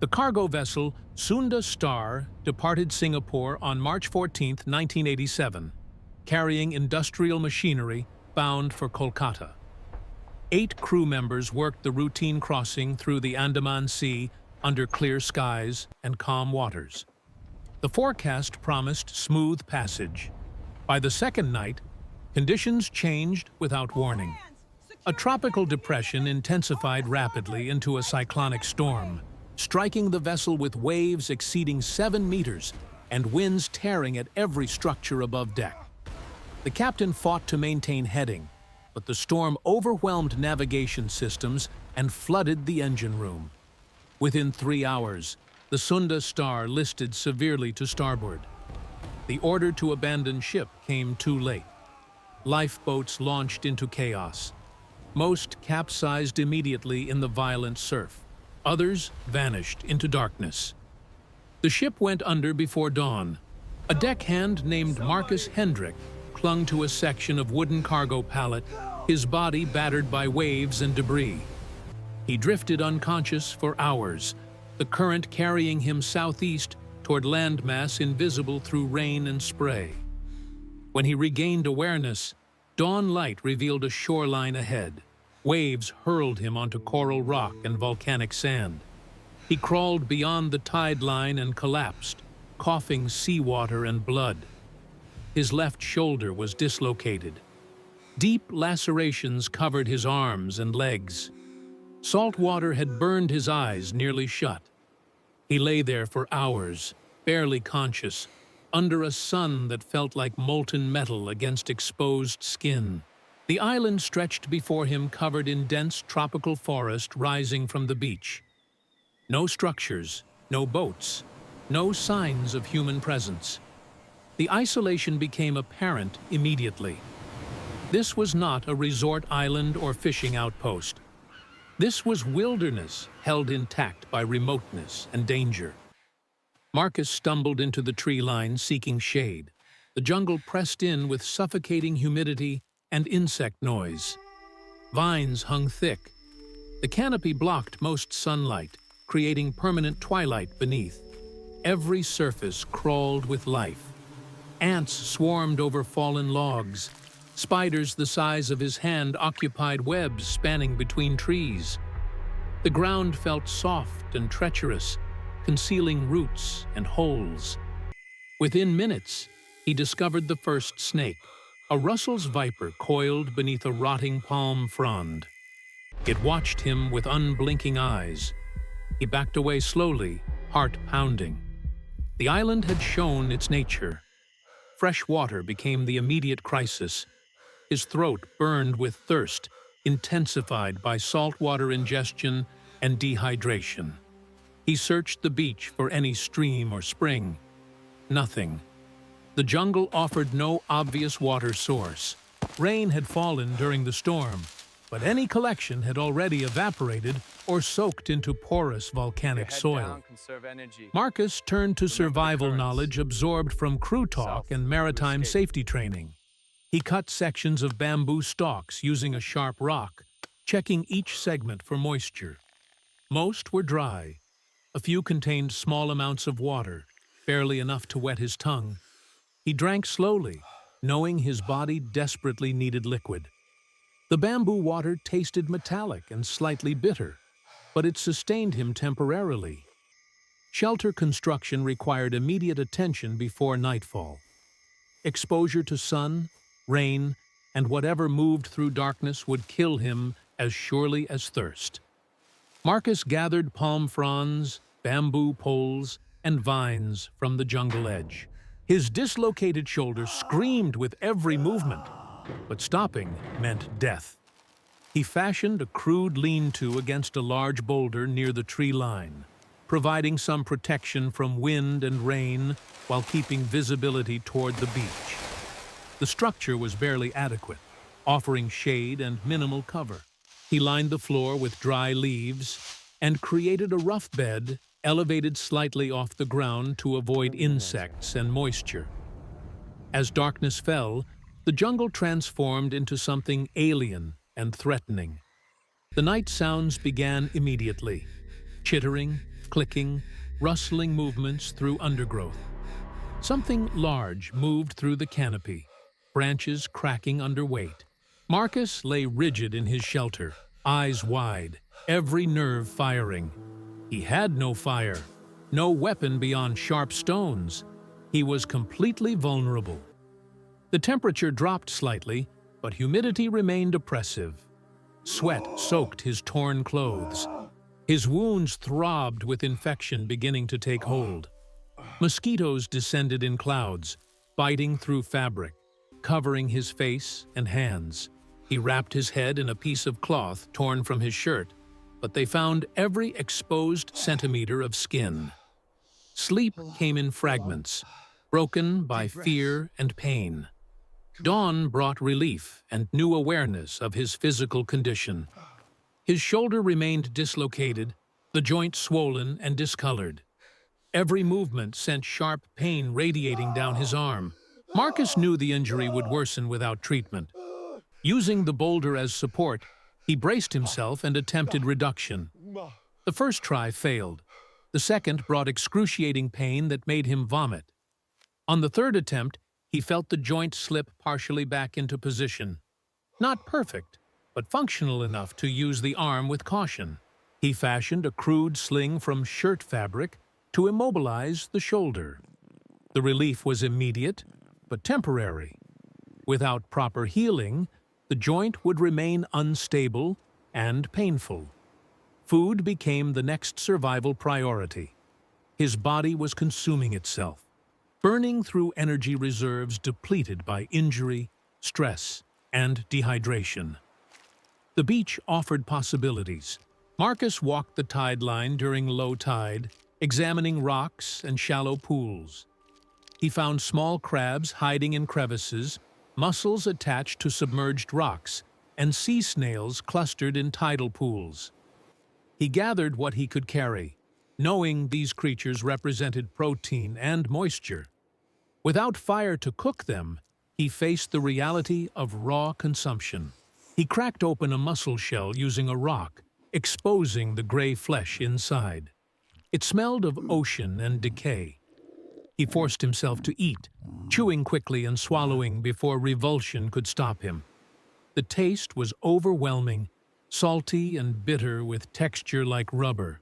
The cargo vessel Sunda Star departed Singapore on March 14, 1987, carrying industrial machinery bound for Kolkata. 8 crew members worked the routine crossing through the Andaman Sea under clear skies and calm waters. The forecast promised smooth passage. By the second night, conditions changed without warning. A tropical depression intensified rapidly into a cyclonic storm, striking the vessel with waves exceeding 7 meters and winds tearing at every structure above deck. The captain fought to maintain heading, but the storm overwhelmed navigation systems and flooded the engine room. Within 3 hours, the Sunda Star listed severely to starboard. The order to abandon ship came too late. Lifeboats launched into chaos. Most capsized immediately in the violent surf. Others vanished into darkness. The ship went under before dawn. A deckhand named Marcus Hendrick clung to a section of wooden cargo pallet, his body battered by waves and debris. He drifted unconscious for hours, the current carrying him southeast toward landmass invisible through rain and spray. When he regained awareness, dawn light revealed a shoreline ahead. Waves hurled him onto coral rock and volcanic sand. He crawled beyond the tide line and collapsed, coughing seawater and blood. His left shoulder was dislocated. Deep lacerations covered his arms and legs. Salt water had burned his eyes nearly shut. He lay there for hours, barely conscious, under a sun that felt like molten metal against exposed skin. The island stretched before him, covered in dense tropical forest rising from the beach. No structures, no boats, no signs of human presence. The isolation became apparent immediately. This was not a resort island or fishing outpost. This was wilderness held intact by remoteness and danger. Marcus stumbled into the tree line seeking shade. The jungle pressed in with suffocating humidity and insect noise. Vines hung thick. The canopy blocked most sunlight, creating permanent twilight beneath. Every surface crawled with life. Ants swarmed over fallen logs. Spiders the size of his hand occupied webs spanning between trees. The ground felt soft and treacherous, concealing roots and holes. Within minutes, he discovered the first snake, a Russell's viper coiled beneath a rotting palm frond. It watched him with unblinking eyes. He backed away slowly, heart pounding. The island had shown its nature. Fresh water became the immediate crisis. His throat burned with thirst, intensified by saltwater ingestion and dehydration. He searched the beach for any stream or spring. Nothing. The jungle offered no obvious water source. Rain had fallen during the storm, but any collection had already evaporated or soaked into porous volcanic soil. Marcus turned to survival knowledge absorbed from crew talk and maritime safety training. He cut sections of bamboo stalks using a sharp rock, checking each segment for moisture. Most were dry. A few contained small amounts of water, barely enough to wet his tongue. He drank slowly, knowing his body desperately needed liquid. The bamboo water tasted metallic and slightly bitter, but it sustained him temporarily. Shelter construction required immediate attention before nightfall. Exposure to sun, rain, and whatever moved through darkness would kill him as surely as thirst. Marcus gathered palm fronds, bamboo poles, and vines from the jungle edge. His dislocated shoulder screamed with every movement, but stopping meant death. He fashioned a crude lean-to against a large boulder near the tree line, providing some protection from wind and rain while keeping visibility toward the beach. The structure was barely adequate, offering shade and minimal cover. He lined the floor with dry leaves and created a rough bed elevated slightly off the ground to avoid insects and moisture. As darkness fell, the jungle transformed into something alien and threatening. The night sounds began immediately. Chittering, clicking, rustling movements through undergrowth. Something large moved through the canopy, branches cracking under weight. Marcus lay rigid in his shelter, eyes wide, every nerve firing. He had no fire, no weapon beyond sharp stones. He was completely vulnerable. The temperature dropped slightly, but humidity remained oppressive. Sweat soaked his torn clothes. His wounds throbbed with infection beginning to take hold. Mosquitoes descended in clouds, biting through fabric, covering his face and hands. He wrapped his head in a piece of cloth torn from his shirt, but they found every exposed centimeter of skin. Sleep came in fragments, broken by fear and pain. Dawn brought relief and new awareness of his physical condition. His shoulder remained dislocated, the joint swollen and discolored. Every movement sent sharp pain radiating down his arm. Marcus knew the injury would worsen without treatment. Using the boulder as support, he braced himself and attempted reduction. The first try failed. The second brought excruciating pain that made him vomit. On the third attempt, he felt the joint slip partially back into position. Not perfect, but functional enough to use the arm with caution. He fashioned a crude sling from shirt fabric to immobilize the shoulder. The relief was immediate, but temporary. Without proper healing, the joint would remain unstable and painful. Food became the next survival priority. His body was consuming itself, burning through energy reserves depleted by injury, stress, and dehydration. The beach offered possibilities. Marcus walked the tide line during low tide, examining rocks and shallow pools. He found small crabs hiding in crevices, mussels attached to submerged rocks, and sea snails clustered in tidal pools. He gathered what he could carry, knowing these creatures represented protein and moisture. Without fire to cook them, he faced the reality of raw consumption. He cracked open a mussel shell using a rock, exposing the gray flesh inside. It smelled of ocean and decay. He forced himself to eat, chewing quickly and swallowing before revulsion could stop him. The taste was overwhelming, salty and bitter with texture like rubber.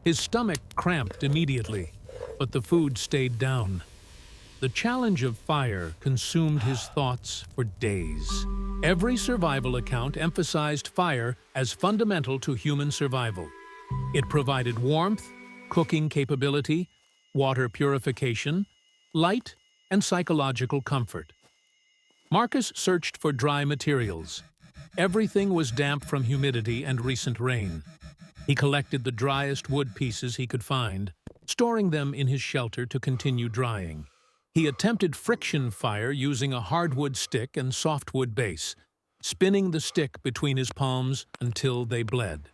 His stomach cramped immediately, but the food stayed down. The challenge of fire consumed his thoughts for days. Every survival account emphasized fire as fundamental to human survival. It provided warmth, cooking capability, water purification, light, and psychological comfort. Marcus searched for dry materials. Everything was damp from humidity and recent rain. He collected the driest wood pieces he could find, storing them in his shelter to continue drying. He attempted friction fire using a hardwood stick and softwood base, spinning the stick between his palms until they bled.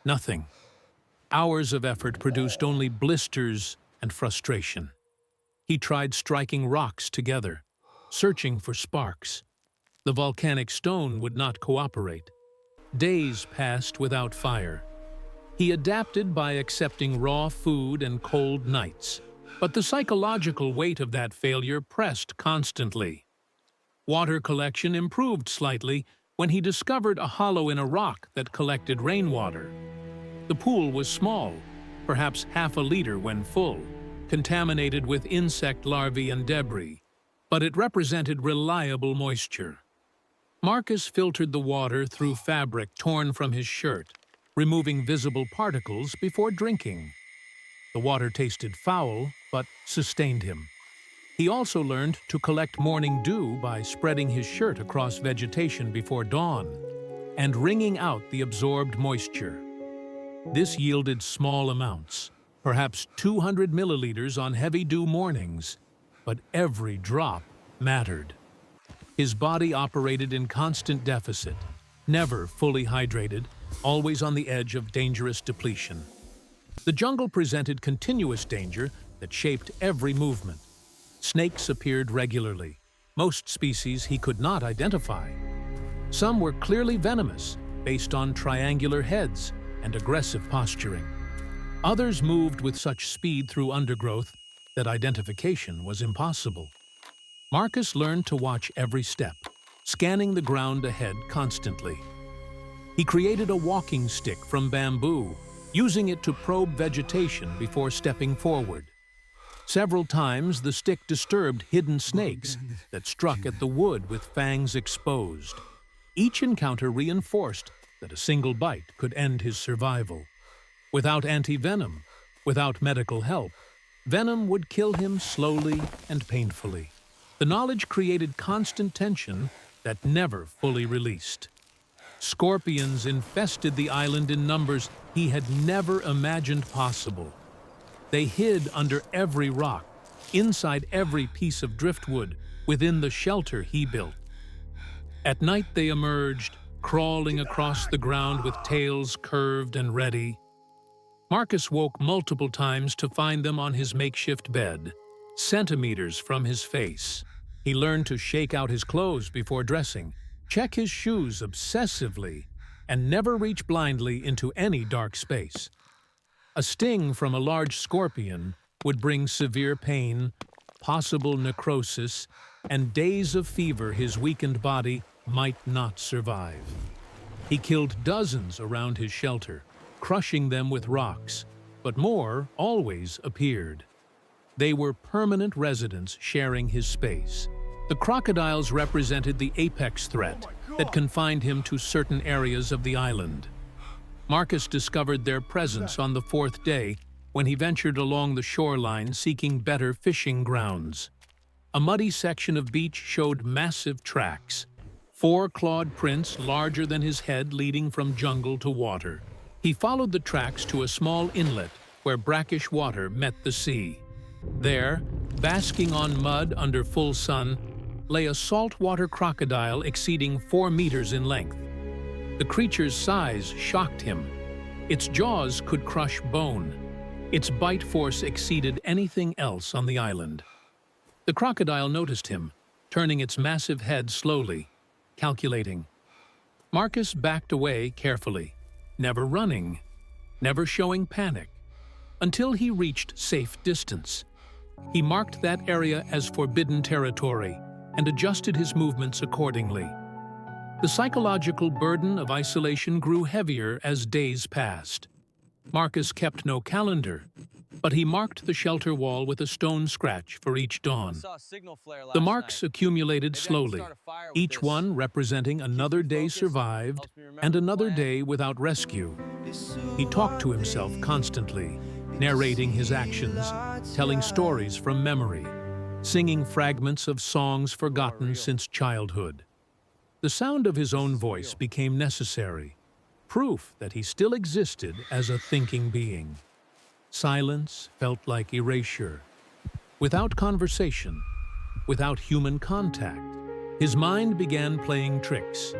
Nothing. Hours of effort produced only blisters and frustration. He tried striking rocks together, searching for sparks. The volcanic stone would not cooperate. Days passed without fire. He adapted by accepting raw food and cold nights. But the psychological weight of that failure pressed constantly. Water collection improved slightly when he discovered a hollow in a rock that collected rainwater. The pool was small, perhaps half a liter when full, contaminated with insect larvae and debris, but it represented reliable moisture. Marcus filtered the water through fabric torn from his shirt, removing visible particles before drinking. The water tasted foul, but sustained him. He also learned to collect morning dew by spreading his shirt across vegetation before dawn and wringing out the absorbed moisture. This yielded small amounts, perhaps 200 milliliters on heavy dew mornings, but every drop mattered. His body operated in constant deficit, never fully hydrated, always on the edge of dangerous depletion. The jungle presented continuous danger that shaped every movement. Snakes appeared regularly, most species he could not identify. Some were clearly venomous, based on triangular heads and aggressive posturing. Others moved with such speed through undergrowth that identification was impossible. Marcus learned to watch every step, scanning the ground ahead constantly. He created a walking stick from bamboo, using it to probe vegetation before stepping forward. Several times, the stick disturbed hidden snakes that struck at the wood with fangs exposed. Each encounter reinforced that a single bite could end his survival. Without anti-venom, without medical help, venom would kill him slowly and painfully. The knowledge created constant tension that never fully released. Scorpions infested the island in numbers he had never imagined possible. They hid under every rock, inside every piece of driftwood, within the shelter he built. At night they emerged, crawling across the ground with tails curved and ready. Marcus woke multiple times to find them on his makeshift bed, centimeters from his face. He learned to shake out his clothes before dressing, check his shoes obsessively, and never reach blindly into any dark space. A sting from a large scorpion would bring severe pain, possible necrosis, and days of fever his weakened body might not survive. He killed dozens around his shelter, crushing them with rocks, but more always appeared. They were permanent residents sharing his space. The crocodiles represented the apex threat that confined him to certain areas of the island. Marcus discovered their presence on the fourth day when he ventured along the shoreline seeking better fishing grounds. A muddy section of beach showed massive tracks, 4 clawed prints larger than his head leading from jungle to water. He followed the tracks to a small inlet where brackish water met the sea. There, basking on mud under full sun, lay a saltwater crocodile exceeding 4 meters in length. The creature's size shocked him. Its jaws could crush bone. Its bite force exceeded anything else on the island. The crocodile noticed him, turning its massive head slowly, calculating. Marcus backed away carefully, never running, never showing panic, until he reached safe distance. He marked that area as forbidden territory and adjusted his movements accordingly. The psychological burden of isolation grew heavier as days passed. Marcus kept no calendar, but he marked the shelter wall with a stone scratch for each dawn. The marks accumulated slowly, each one representing another day survived and another day without rescue. He talked to himself constantly, narrating his actions, telling stories from memory, singing fragments of songs forgotten since childhood. The sound of his own voice became necessary, proof that he still existed as a thinking being. Silence felt like erasure. Without conversation, without human contact, his mind began playing tricks.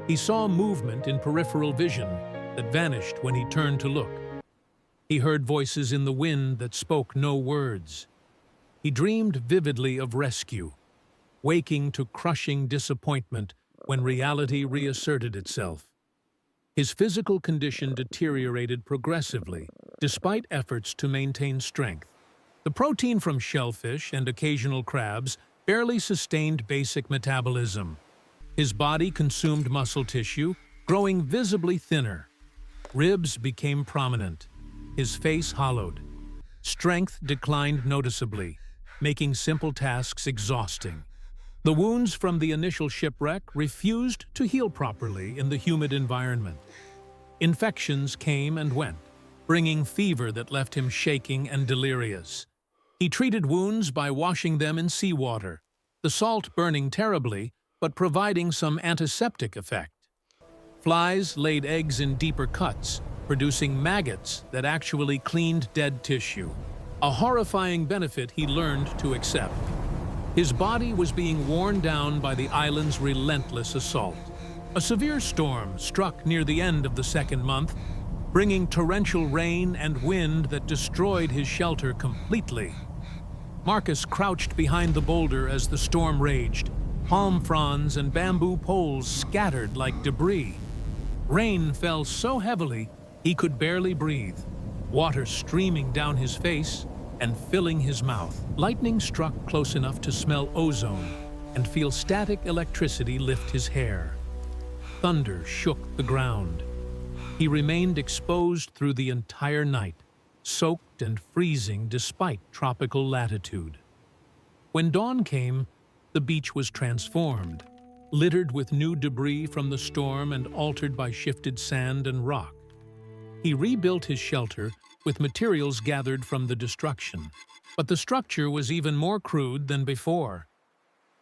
He saw movement in peripheral vision that vanished when he turned to look. He heard voices in the wind that spoke no words. He dreamed vividly of rescue, waking to crushing disappointment when reality reasserted itself. His physical condition deteriorated progressively, despite efforts to maintain strength. The protein from shellfish and occasional crabs barely sustained basic metabolism. His body consumed muscle tissue, growing visibly thinner. Ribs became prominent, his face hollowed. Strength declined noticeably, making simple tasks exhausting. The wounds from the initial shipwreck refused to heal properly in the humid environment. Infections came and went, bringing fever that left him shaking and delirious. He treated wounds by washing them in seawater, the salt burning terribly, but providing some antiseptic effect. Flies laid eggs in deeper cuts, producing maggots that actually cleaned dead tissue, a horrifying benefit he learned to accept. His body was being worn down by the island's relentless assault. A severe storm struck near the end of the second month, bringing torrential rain and wind that destroyed his shelter completely. Marcus crouched behind the boulder as the storm raged, palm fronds and bamboo poles scattered like debris. Rain fell so heavily he could barely breathe. water streaming down his face and filling his mouth. Lightning struck close enough to smell ozone and feel static electricity lift his hair. Thunder shook the ground. He remained exposed through the entire night, soaked and freezing despite tropical latitude. When dawn came, the beach was transformed, littered with new debris from the storm and altered by shifted sand and rock. He rebuilt his shelter with materials gathered from the destruction, but the structure was even more crude than before.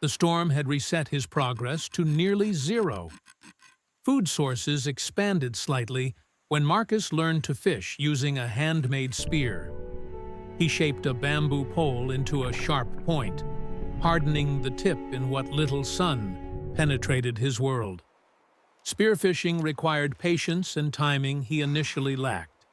The storm had reset his progress to nearly zero. Food sources expanded slightly when Marcus learned to fish using a handmade spear. He shaped a bamboo pole into a sharp point, hardening the tip in what little sun penetrated his world. Spearfishing required patience and timing he initially lacked.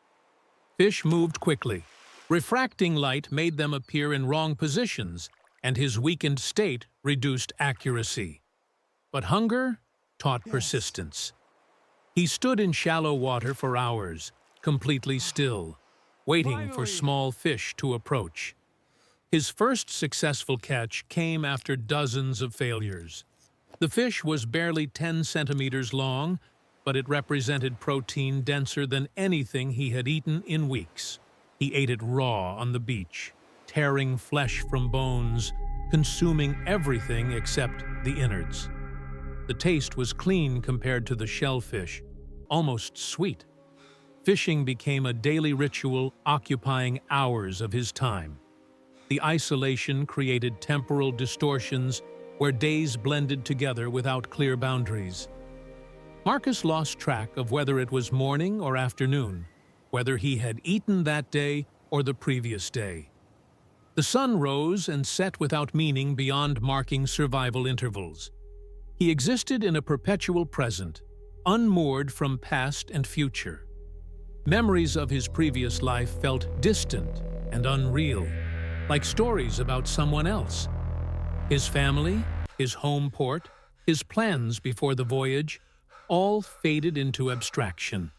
Fish moved quickly. Refracting light made them appear in wrong positions, and his weakened state reduced accuracy. But hunger taught persistence. He stood in shallow water for hours, completely still, waiting for small fish to approach. His first successful catch came after dozens of failures. The fish was barely 10 centimeters long, but it represented protein denser than anything he had eaten in weeks. He ate it raw on the beach, tearing flesh from bones, consuming everything except the innards. The taste was clean compared to the shellfish, almost sweet. Fishing became a daily ritual occupying hours of his time. The isolation created temporal distortions where days blended together without clear boundaries. Marcus lost track of whether it was morning or afternoon, whether he had eaten that day or the previous day. The sun rose and set without meaning beyond marking survival intervals. He existed in a perpetual present, unmoored from past and future. Memories of his previous life felt distant and unreal, like stories about someone else. His family, his home port, his plans before the voyage, all faded into abstraction.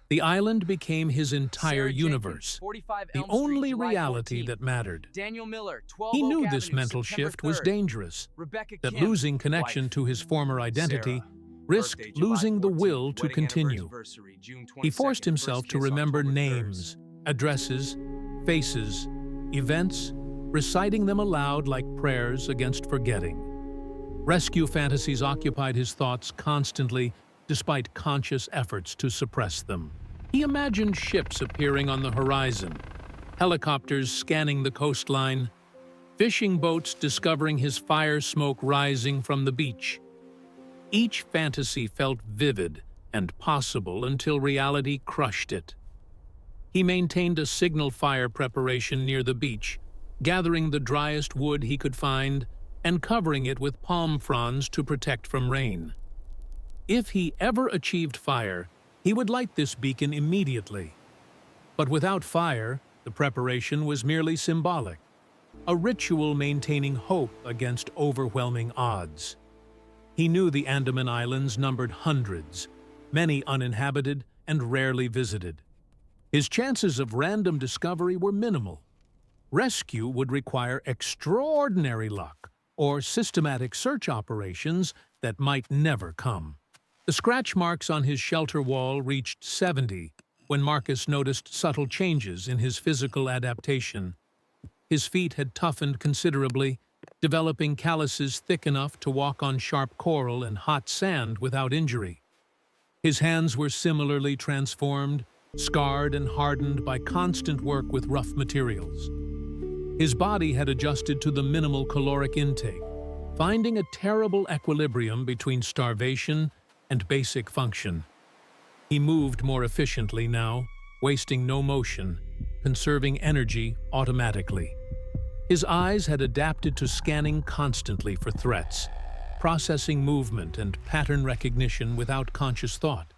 The island became his entire universe, the only reality that mattered. He knew this mental shift was dangerous, that losing connection to his former identity risked losing the will to continue. He forced himself to remember names, addresses, faces, events, reciting them aloud like prayers against forgetting. Rescue fantasies occupied his thoughts constantly, despite conscious efforts to suppress them. He imagined ships appearing on the horizon, helicopters scanning the coastline, fishing boats discovering his fire smoke rising from the beach. Each fantasy felt vivid and possible until reality crushed it. He maintained a signal fire preparation near the beach, gathering the driest wood he could find and covering it with palm fronds to protect from rain. If he ever achieved fire, he would light this beacon immediately. But without fire, the preparation was merely symbolic, a ritual maintaining hope against overwhelming odds. He knew the Andaman Islands numbered hundreds, many uninhabited and rarely visited. His chances of random discovery were minimal. Rescue would require extraordinary luck or systematic search operations that might never come. The scratch marks on his shelter wall reached 70 when Marcus noticed subtle changes in his physical adaptation. His feet had toughened considerably, developing calluses thick enough to walk on sharp coral and hot sand without injury. His hands were similarly transformed, scarred and hardened by constant work with rough materials. His body had adjusted to the minimal caloric intake, finding a terrible equilibrium between starvation and basic function. He moved more efficiently now, wasting no motion, conserving energy automatically. His eyes had adapted to scanning constantly for threats, processing movement and pattern recognition without conscious thought.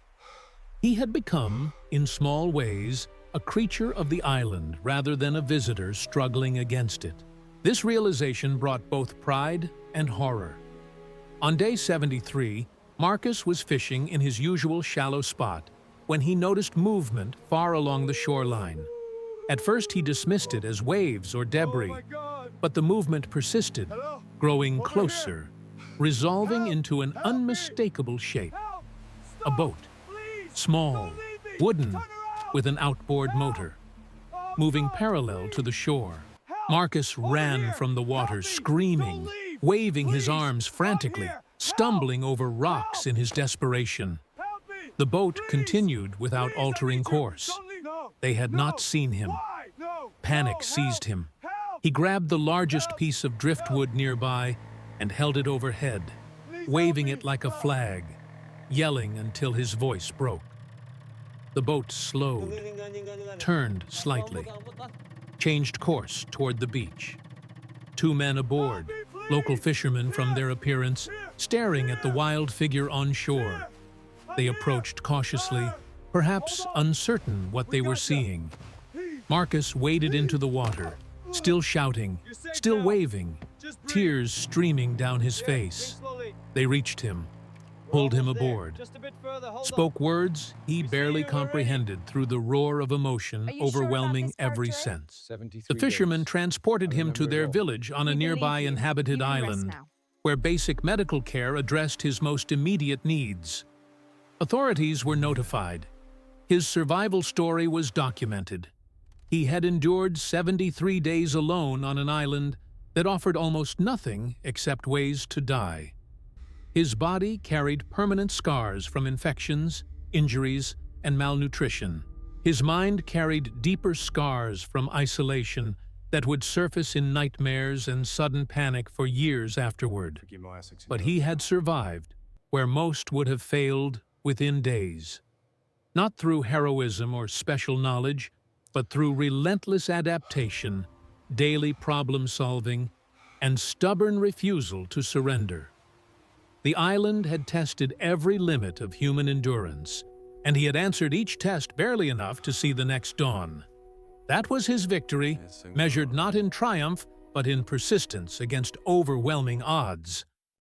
He had become, in small ways, a creature of the island rather than a visitor struggling against it. This realization brought both pride and horror. On day 73, Marcus was fishing in his usual shallow spot, when he noticed movement far along the shoreline. At first, he dismissed it as waves or debris, but the movement persisted, growing closer, resolving into an unmistakable shape. A boat, small, wooden, with an outboard motor, moving parallel to the shore. Marcus ran from the water, screaming, waving his arms frantically, stumbling over rocks in his desperation. The boat continued without altering course. They had not seen him. Panic seized him. He grabbed the largest piece of driftwood nearby and held it overhead, waving it like a flag, yelling until his voice broke. The boat slowed, turned slightly, changed course toward the beach. Two men aboard, local fishermen from their appearance, staring at the wild figure on shore. They approached cautiously, perhaps uncertain what they were seeing. Marcus waded into the water, still shouting, still waving, tears streaming down his face. They reached him, pulled him aboard, spoke words he barely comprehended through the roar of emotion overwhelming every sense. The fishermen transported him to their village on a nearby inhabited island, where basic medical care addressed his most immediate needs. Authorities were notified. His survival story was documented. He had endured 73 days alone on an island that offered almost nothing except ways to die. His body carried permanent scars from infections, injuries, and malnutrition. His mind carried deeper scars from isolation that would surface in nightmares and sudden panic for years afterward. But he had survived, where most would have failed within days. Not through heroism or special knowledge, but through relentless adaptation, daily problem-solving, and stubborn refusal to surrender. The island had tested every limit of human endurance, and he had answered each test barely enough to see the next dawn. That was his victory, measured not in triumph, but in persistence against overwhelming odds.